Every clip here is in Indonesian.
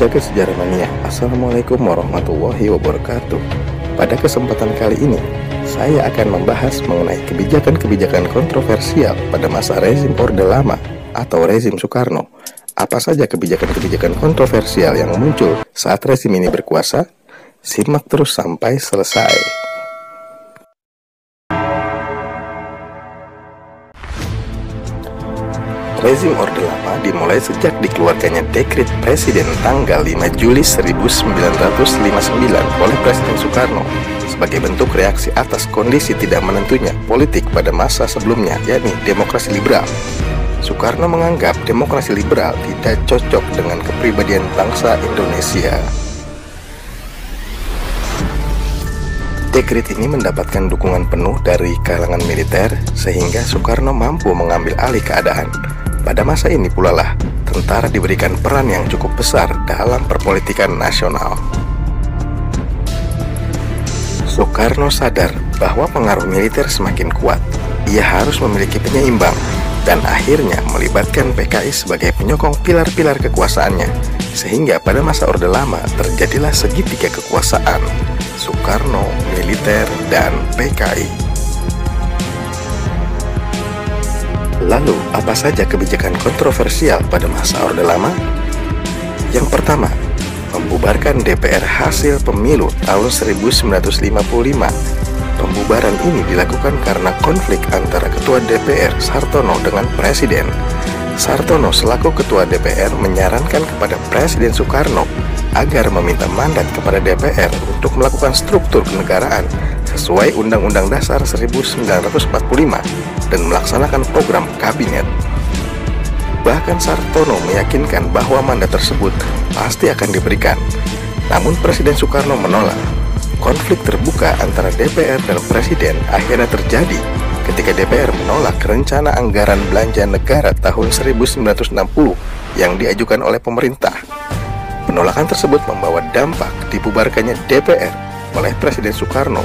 Jaga Sejarah Mania, Assalamualaikum warahmatullahi wabarakatuh. Pada kesempatan kali ini, saya akan membahas mengenai kebijakan-kebijakan kontroversial pada masa rezim Orde Lama atau rezim Soekarno. Apa saja kebijakan-kebijakan kontroversial yang muncul saat rezim ini berkuasa? Simak terus sampai selesai. Rezim Orde Lama dimulai sejak dikeluarkannya dekret Presiden tanggal 5 Juli 1959 oleh Presiden Soekarno sebagai bentuk reaksi atas kondisi tidak menentunya politik pada masa sebelumnya, yakni demokrasi liberal. Soekarno menganggap demokrasi liberal tidak cocok dengan kepribadian bangsa Indonesia. Dekret ini mendapatkan dukungan penuh dari kalangan militer sehingga Soekarno mampu mengambil alih keadaan. Pada masa ini pula lah, tentara diberikan peran yang cukup besar dalam perpolitikan nasional. Soekarno sadar bahwa pengaruh militer semakin kuat. Ia harus memiliki penyeimbang dan akhirnya melibatkan PKI sebagai penyokong pilar-pilar kekuasaannya. Sehingga pada masa Orde Lama terjadilah segitiga kekuasaan, Soekarno, militer, dan PKI. Lalu, apa saja kebijakan kontroversial pada masa Orde Lama? Yang pertama, membubarkan DPR hasil pemilu tahun 1955. Pembubaran ini dilakukan karena konflik antara Ketua DPR Sartono dengan Presiden. Sartono selaku Ketua DPR menyarankan kepada Presiden Soekarno agar meminta mandat kepada DPR untuk melakukan struktur kenegaraan sesuai Undang-Undang Dasar 1945 dan melaksanakan program kabinet. Bahkan Sartono meyakinkan bahwa mandat tersebut pasti akan diberikan. Namun Presiden Soekarno menolak. Konflik terbuka antara DPR dan Presiden akhirnya terjadi ketika DPR menolak rencana anggaran belanja negara tahun 1960 yang diajukan oleh pemerintah. Penolakan tersebut membawa dampak dibubarkannya DPR oleh Presiden Soekarno,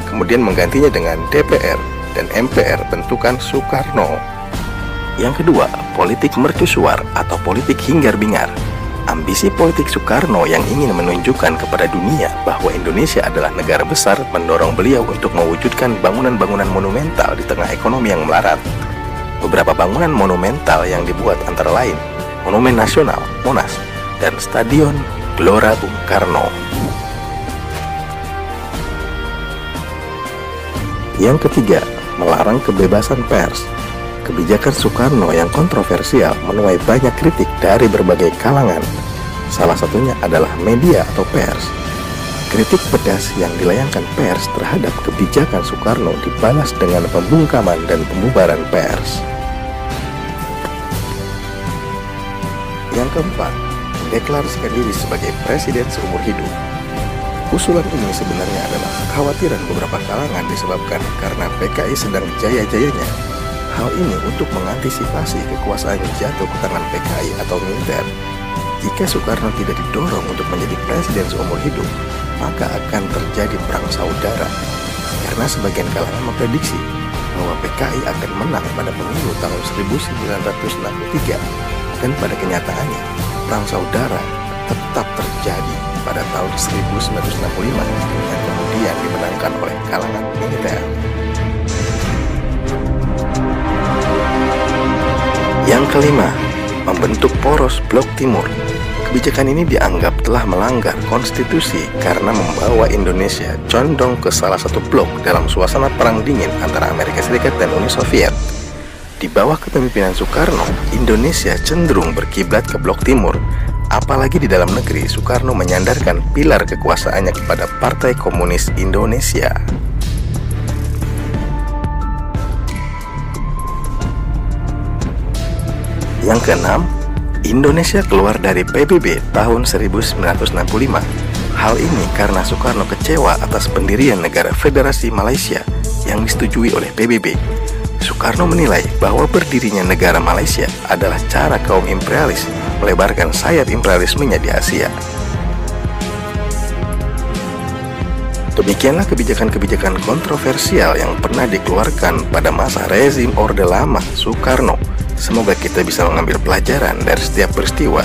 kemudian menggantinya dengan DPR dan MPR bentukan Soekarno. Yang kedua, politik mercusuar atau politik hingar-bingar. Ambisi politik Soekarno yang ingin menunjukkan kepada dunia bahwa Indonesia adalah negara besar mendorong beliau untuk mewujudkan bangunan-bangunan monumental di tengah ekonomi yang melarat. Beberapa bangunan monumental yang dibuat antara lain Monumen Nasional, Monas, dan Stadion Gelora Bung Karno. Yang ketiga, melarang kebebasan pers. Kebijakan Soekarno yang kontroversial menuai banyak kritik dari berbagai kalangan. Salah satunya adalah media atau pers. Kritik pedas yang dilayangkan pers terhadap kebijakan Soekarno dibalas dengan pembungkaman dan pembubaran pers. Yang keempat, mendeklarasikan diri sebagai presiden seumur hidup. Usulan ini sebenarnya adalah kekhawatiran beberapa kalangan disebabkan karena PKI sedang jaya-jayanya. Hal ini untuk mengantisipasi kekuasaan jatuh ke tangan PKI atau militer. Jika Soekarno tidak didorong untuk menjadi presiden seumur hidup, maka akan terjadi perang saudara. Karena sebagian kalangan memprediksi bahwa PKI akan menang pada pemilu tahun 1963, dan pada kenyataannya perang saudara tetap terjadi pada tahun 1965 yang kemudian dimenangkan oleh kalangan militer. Yang kelima, membentuk poros Blok Timur. Kebijakan ini dianggap telah melanggar konstitusi karena membawa Indonesia condong ke salah satu blok dalam suasana perang dingin antara Amerika Serikat dan Uni Soviet. Di bawah kepemimpinan Soekarno, Indonesia cenderung berkiblat ke Blok Timur. Apalagi di dalam negeri, Soekarno menyandarkan pilar kekuasaannya kepada Partai Komunis Indonesia. Yang keenam, Indonesia keluar dari PBB tahun 1965. Hal ini karena Soekarno kecewa atas pendirian negara Federasi Malaysia yang disetujui oleh PBB. Soekarno menilai bahwa berdirinya negara Malaysia adalah cara kaum imperialis melebarkan sayap imperialismenya di Asia. Demikianlah kebijakan-kebijakan kontroversial yang pernah dikeluarkan pada masa rezim Orde Lama Soekarno. Semoga kita bisa mengambil pelajaran dari setiap peristiwa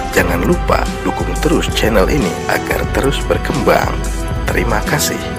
Jangan lupa dukung terus channel ini agar terus berkembang. Terima kasih.